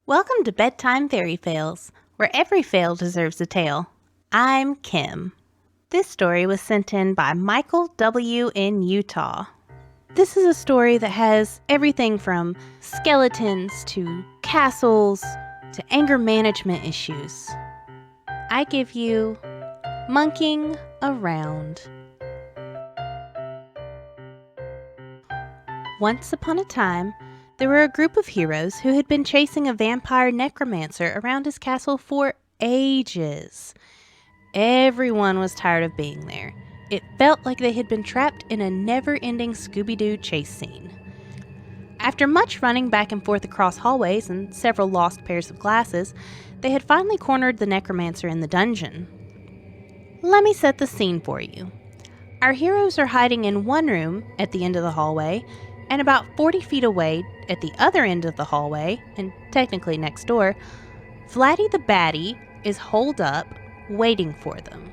Welcome to Bedtime Fairy Fails, where every fail deserves a tale. I'm Kim. This story was sent in by Michael W. in Utah. This is a story that has everything from skeletons to castles to anger management issues. I give you Monkeying Around. Once upon a time, there were a group of heroes who had been chasing a vampire necromancer around his castle for ages. Everyone was tired of being there. It felt like they had been trapped in a never-ending Scooby-Doo chase scene. After much running back and forth across hallways and several lost pairs of glasses, they had finally cornered the necromancer in the dungeon. Let me set the scene for you. Our heroes are hiding in one room at the end of the hallway, and about 40 feet away at the other end of the hallway, and technically next door, Vladdy the Baddie is holed up, waiting for them.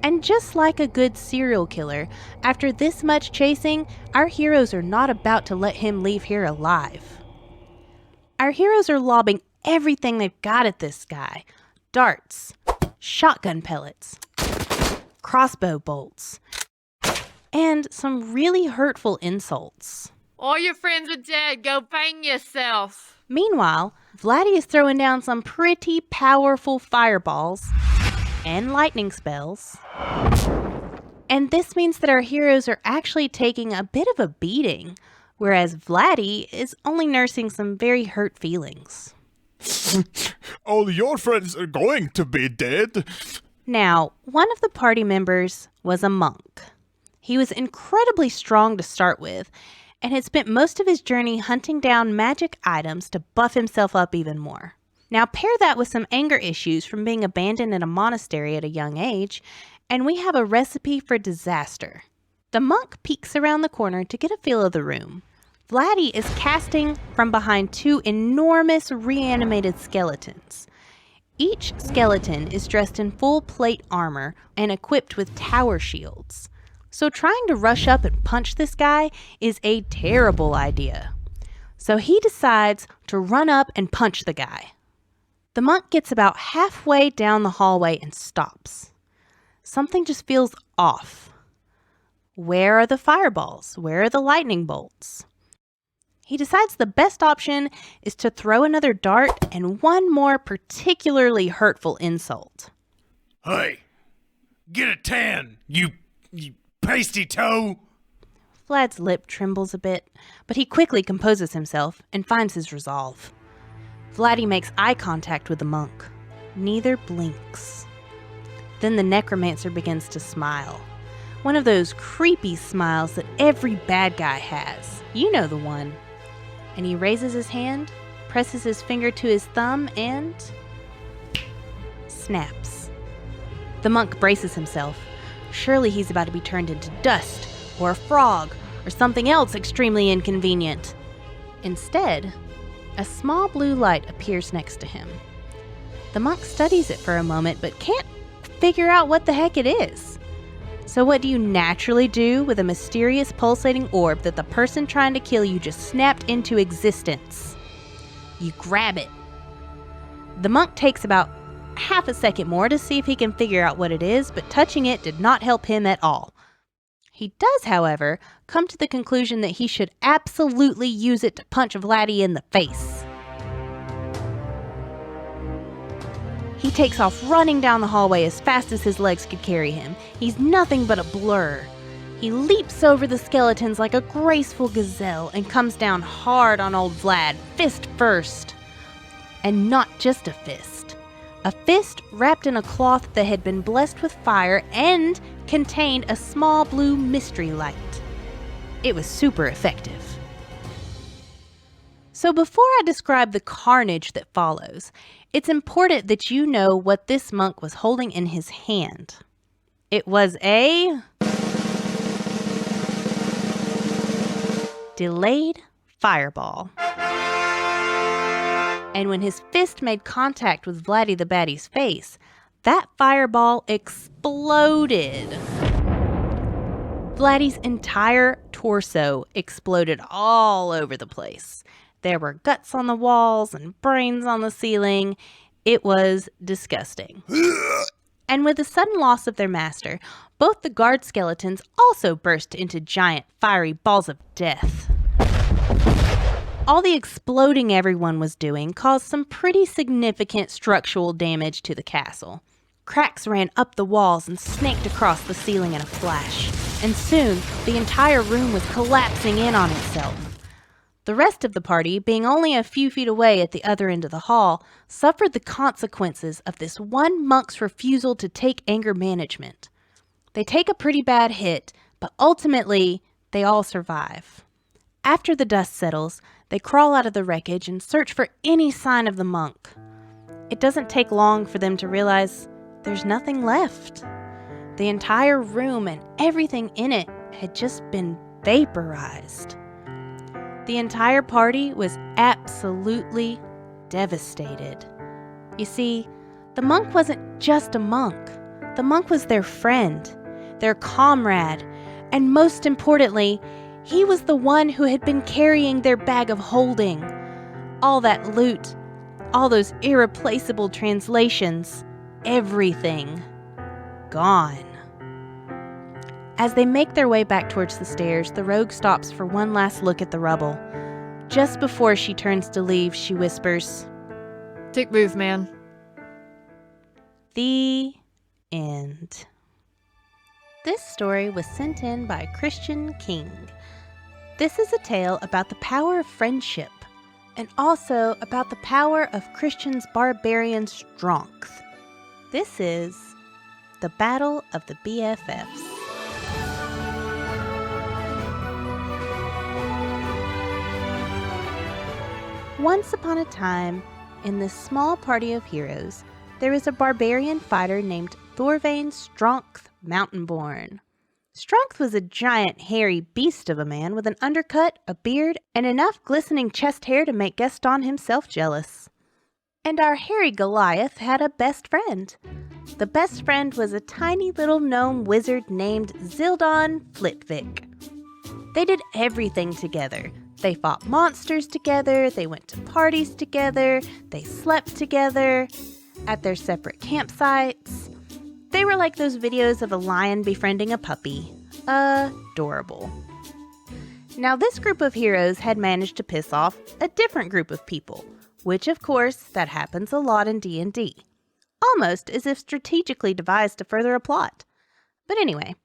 And just like a good serial killer, after this much chasing, our heroes are not about to let him leave here alive. Our heroes are lobbing everything they've got at this guy. Darts, shotgun pellets, crossbow bolts, and some really hurtful insults. All your friends are dead. Go bang yourself. Meanwhile, Vladdy is throwing down some pretty powerful fireballs and lightning spells. And this means that our heroes are actually taking a bit of a beating, whereas Vladdy is only nursing some very hurt feelings. All your friends are going to be dead. Now, one of the party members was a monk. He was incredibly strong to start with, and had spent most of his journey hunting down magic items to buff himself up even more. Now pair that with some anger issues from being abandoned in a monastery at a young age, and we have a recipe for disaster. The monk peeks around the corner to get a feel of the room. Vladdy is casting from behind two enormous reanimated skeletons. Each skeleton is dressed in full plate armor and equipped with tower shields. So trying to rush up and punch this guy is a terrible idea. So he decides to run up and punch the guy. The monk gets about halfway down the hallway and stops. Something just feels off. Where are the fireballs? Where are the lightning bolts? He decides the best option is to throw another dart and one more particularly hurtful insult. Hey, get a tan, you pasty toe. Vlad's lip trembles a bit, but he quickly composes himself and finds his resolve. Vladdy makes eye contact with the monk. Neither blinks. Then the necromancer begins to smile. One of those creepy smiles that every bad guy has. You know the one. And he raises his hand, presses his finger to his thumb, and snaps. The monk braces himself. Surely he's about to be turned into dust, or a frog, or something else extremely inconvenient. Instead, a small blue light appears next to him. The monk studies it for a moment, but can't figure out what the heck it is. So what do you naturally do with a mysterious pulsating orb that the person trying to kill you just snapped into existence? You grab it. The monk takes about half a second more to see if he can figure out what it is, but touching it did not help him at all. He does, however, come to the conclusion that he should absolutely use it to punch Vladdy in the face. He takes off running down the hallway as fast as his legs could carry him. He's nothing but a blur. He leaps over the skeletons like a graceful gazelle and comes down hard on old Vlad, fist first. And not just a fist. A fist wrapped in a cloth that had been blessed with fire and contained a small blue mystery light. It was super effective. So before I describe the carnage that follows, it's important that you know what this monk was holding in his hand. It was a delayed fireball. And when his fist made contact with Vladdy the Baddie's face, that fireball exploded. Vladdy's entire torso exploded all over the place. There were guts on the walls and brains on the ceiling. It was disgusting. And with the sudden loss of their master, both the guard skeletons also burst into giant, fiery balls of death. All the exploding everyone was doing caused some pretty significant structural damage to the castle. Cracks ran up the walls and snaked across the ceiling in a flash, and soon the entire room was collapsing in on itself. The rest of the party, being only a few feet away at the other end of the hall, suffered the consequences of this one monk's refusal to take anger management. They take a pretty bad hit, but ultimately, they all survive. After the dust settles, they crawl out of the wreckage and search for any sign of the monk. It doesn't take long for them to realize there's nothing left. The entire room and everything in it had just been vaporized. The entire party was absolutely devastated. You see, the monk wasn't just a monk. The monk was their friend, their comrade, and most importantly, he was the one who had been carrying their bag of holding. All that loot, all those irreplaceable translations, everything gone. As they make their way back towards the stairs, the rogue stops for one last look at the rubble. Just before she turns to leave, she whispers, Dick move, man. The end. This story was sent in by Christian King. This is a tale about the power of friendship, and also about the power of Christian's barbarian Stronkth. This is The Battle of the BFFs. Once upon a time, in this small party of heroes, there was a barbarian fighter named Thorvain Stronkth Mountainborn. Stronkth was a giant, hairy beast of a man with an undercut, a beard, and enough glistening chest hair to make Gaston himself jealous. And our hairy Goliath had a best friend. The best friend was a tiny little gnome wizard named Zildon Flitvick. They did everything together. They fought monsters together, they went to parties together, they slept together at their separate campsites. They were like those videos of a lion befriending a puppy. Adorable. Now this group of heroes had managed to piss off a different group of people, which of course, that happens a lot in D&D. Almost as if strategically devised to further a plot. But anyway,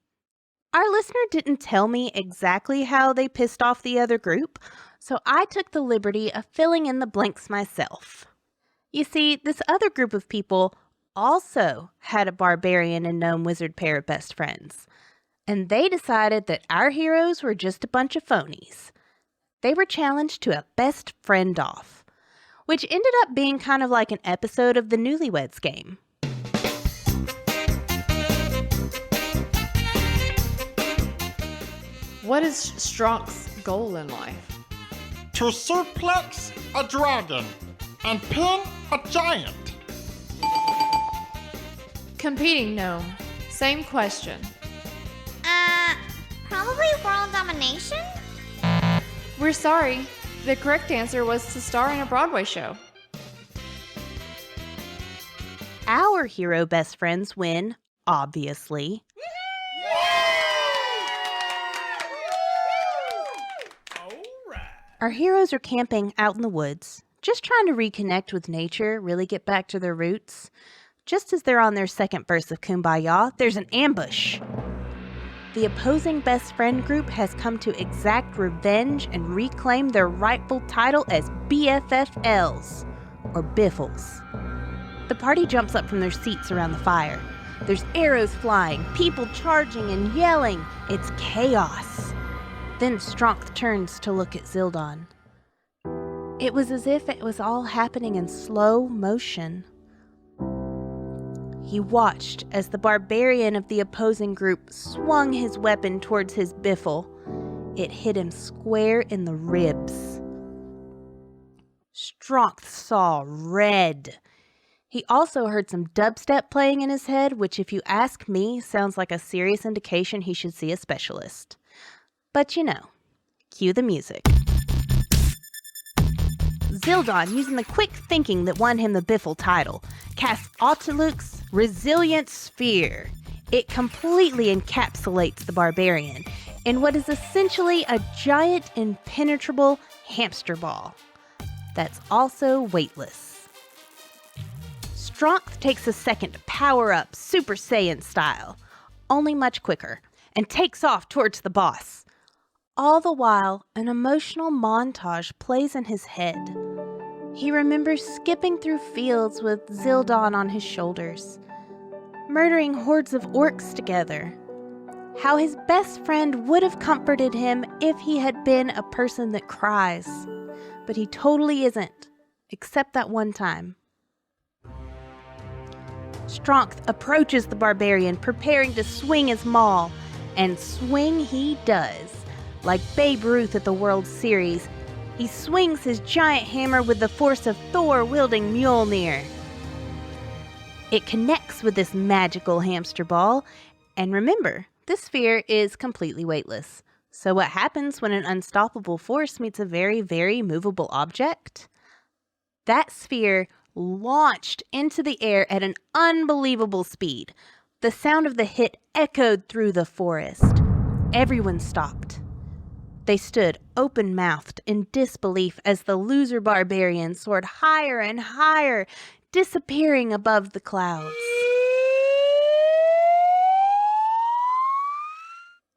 our listener didn't tell me exactly how they pissed off the other group, so I took the liberty of filling in the blanks myself. You see, this other group of people also had a barbarian and gnome wizard pair of best friends, and they decided that our heroes were just a bunch of phonies. They were challenged to a best friend off, which ended up being kind of like an episode of the Newlyweds Game. What is Stronkth's goal in life? To suplex a dragon and pin a giant. Competing gnome. Same question. Probably world domination? We're sorry. The correct answer was to star in a Broadway show. Our hero best friends win, obviously. Our heroes are camping out in the woods, just trying to reconnect with nature, really get back to their roots. Just as they're on their second verse of Kumbaya, there's an ambush. The opposing best friend group has come to exact revenge and reclaim their rightful title as BFFs, or Biffles. The party jumps up from their seats around the fire. There's arrows flying, people charging and yelling. It's chaos. Then Stronkth turns to look at Zildon. It was as if it was all happening in slow motion. He watched as the barbarian of the opposing group swung his weapon towards his biffle. It hit him square in the ribs. Stronkth saw red. He also heard some dubstep playing in his head, which if you ask me, sounds like a serious indication he should see a specialist. But you know, cue the music. Zildon, using the quick thinking that won him the Biffle title, casts Autoluke's Resilient Sphere. It completely encapsulates the barbarian in what is essentially a giant impenetrable hamster ball that's also weightless. Stronkth takes a second to power up Super Saiyan style, only much quicker, and takes off towards the boss. All the while, an emotional montage plays in his head. He remembers skipping through fields with Zildon on his shoulders, murdering hordes of orcs together. How his best friend would have comforted him if he had been a person that cries. But he totally isn't, except that one time. Stronkth approaches the barbarian, preparing to swing his maul, and swing he does. Like Babe Ruth at the World Series, he swings his giant hammer with the force of Thor wielding Mjolnir. It connects with this magical hamster ball, and remember, this sphere is completely weightless. So what happens when an unstoppable force meets a very, very movable object? That sphere launched into the air at an unbelievable speed. The sound of the hit echoed through the forest. Everyone stopped. They stood open-mouthed in disbelief as the loser barbarian soared higher and higher, disappearing above the clouds.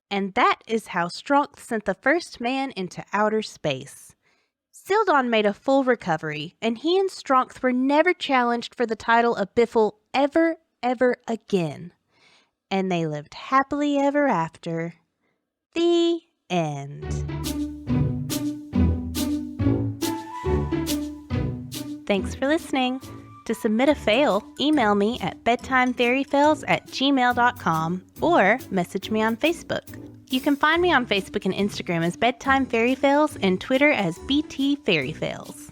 And that is how Stronkth sent the first man into outer space. Zildon made a full recovery, and he and Stronkth were never challenged for the title of Biffle ever again. And they lived happily ever after. The end. Thanks for listening. To submit a fail, email me at bedtimefairyfails@gmail.com or message me on Facebook. You can find me on Facebook and Instagram as Bedtime Fairy Fails and Twitter as BT Fairy Fails.